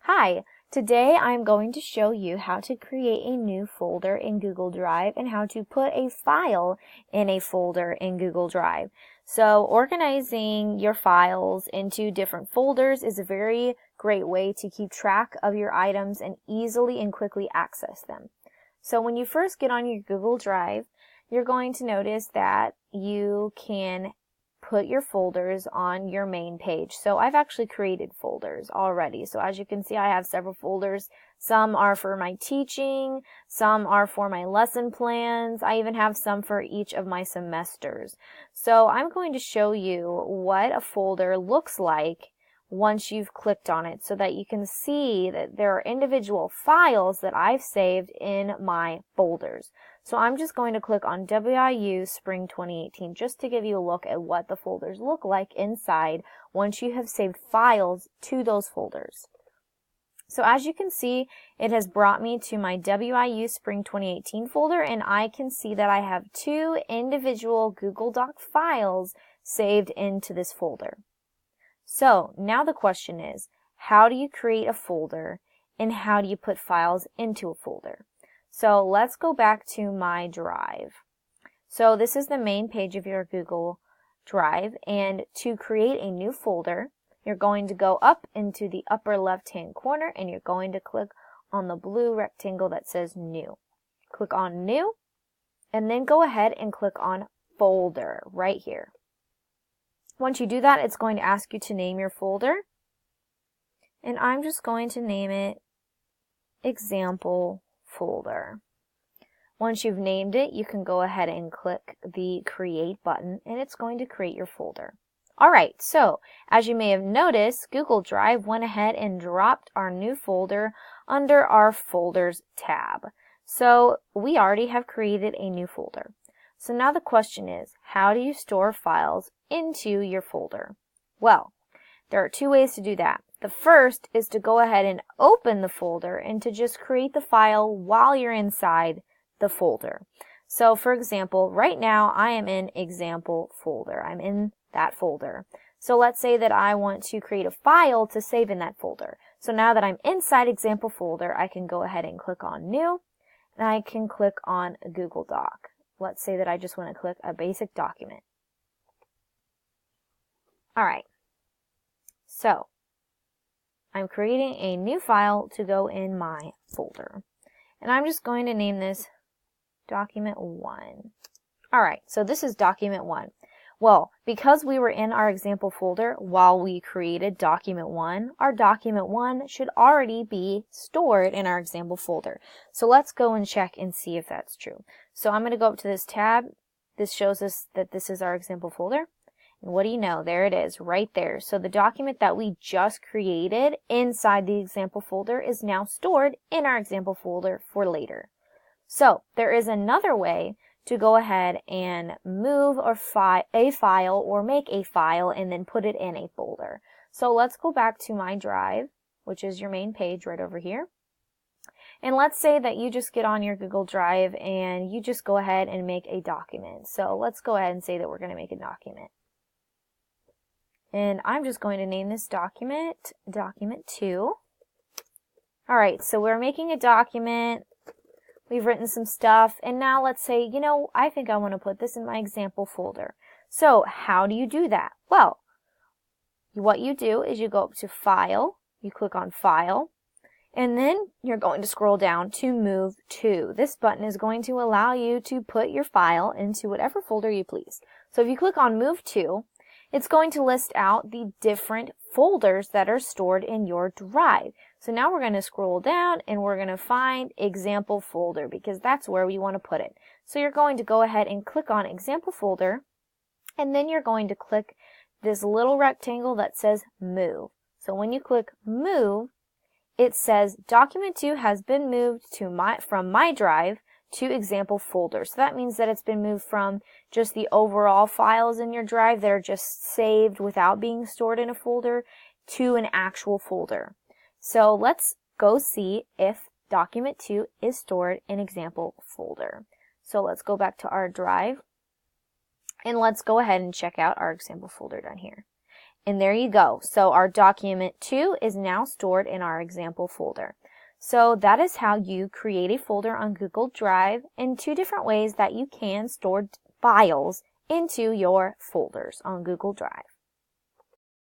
Hi, today I'm going to show you how to create a new folder in Google Drive and how to put a file in a folder in Google Drive. So organizing your files into different folders is a very great way to keep track of your items and easily and quickly access them. So when you first get on your Google Drive, you're going to notice that you can put your folders on your main page. So I've actually created folders already. So as you can see, I have several folders. Some are for my teaching, some are for my lesson plans. I even have some for each of my semesters. So I'm going to show you what a folder looks like once you've clicked on it so that you can see that there are individual files that I've saved in my folders. So I'm just going to click on WIU Spring 2018 just to give you a look at what the folders look like inside once you have saved files to those folders. So as you can see, it has brought me to my WIU Spring 2018 folder, and I can see that I have two individual Google Doc files saved into this folder. So now the question is, how do you create a folder and how do you put files into a folder? So let's go back to my Drive. So this is the main page of your Google Drive, and to create a new folder, you're going to go up into the upper left-hand corner and you're going to click on the blue rectangle that says New. Click on New and then go ahead and click on Folder right here. Once you do that, it's going to ask you to name your folder, and I'm just going to name it Example Folder. Once you've named it, you can go ahead and click the Create button, and it's going to create your folder. Alright, so as you may have noticed, Google Drive went ahead and dropped our new folder under our Folders tab. So we already have created a new folder. So now the question is, how do you store files into your folder? Well, there are two ways to do that. The first is to go ahead and open the folder and to just create the file while you're inside the folder. So for example, right now I am in Example Folder. I'm in that folder. So let's say that I want to create a file to save in that folder. So now that I'm inside Example Folder, I can go ahead and click on New, and I can click on Google Doc. Let's say that I just want to click a basic document. Alright, so I'm creating a new file to go in my folder. And I'm just going to name this Document 1. Alright, so this is Document 1. Well, because we were in our example folder while we created Document 1, our Document 1 should already be stored in our example folder. So let's go and check and see if that's true. So I'm going to go up to this tab. This shows us that this is our example folder. And what do you know? There it is, right there. So the document that we just created inside the example folder is now stored in our example folder for later. So there is another way to go ahead and move a file or make a file and then put it in a folder. So let's go back to my Drive, which is your main page right over here. And let's say that you just get on your Google Drive and you just go ahead and make a document. So let's go ahead and say that we're going to make a document. And I'm just going to name this document, Document 2. Alright, so we're making a document. We've written some stuff, and now let's say, you know, I think I want to put this in my example folder. So how do you do that? Well, what you do is you go up to File, you click on File, and then you're going to scroll down to Move To. This button is going to allow you to put your file into whatever folder you please. So if you click on Move To, it's going to list out the different folders that are stored in your Drive. So now we're going to scroll down and we're going to find Example Folder because that's where we want to put it. So you're going to go ahead and click on Example Folder, and then you're going to click this little rectangle that says Move. So when you click Move, it says Document 2 has been moved from my Drive to Example Folder. So that means that it's been moved from just the overall files in your Drive that are just saved without being stored in a folder to an actual folder. So let's go see if Document 2 is stored in Example Folder. So let's go back to our Drive and let's go ahead and check out our example folder down here. And there you go. So our document 2 is now stored in our example folder. So that is how you create a folder on Google Drive, and 2 different ways that you can store files into your folders on Google Drive.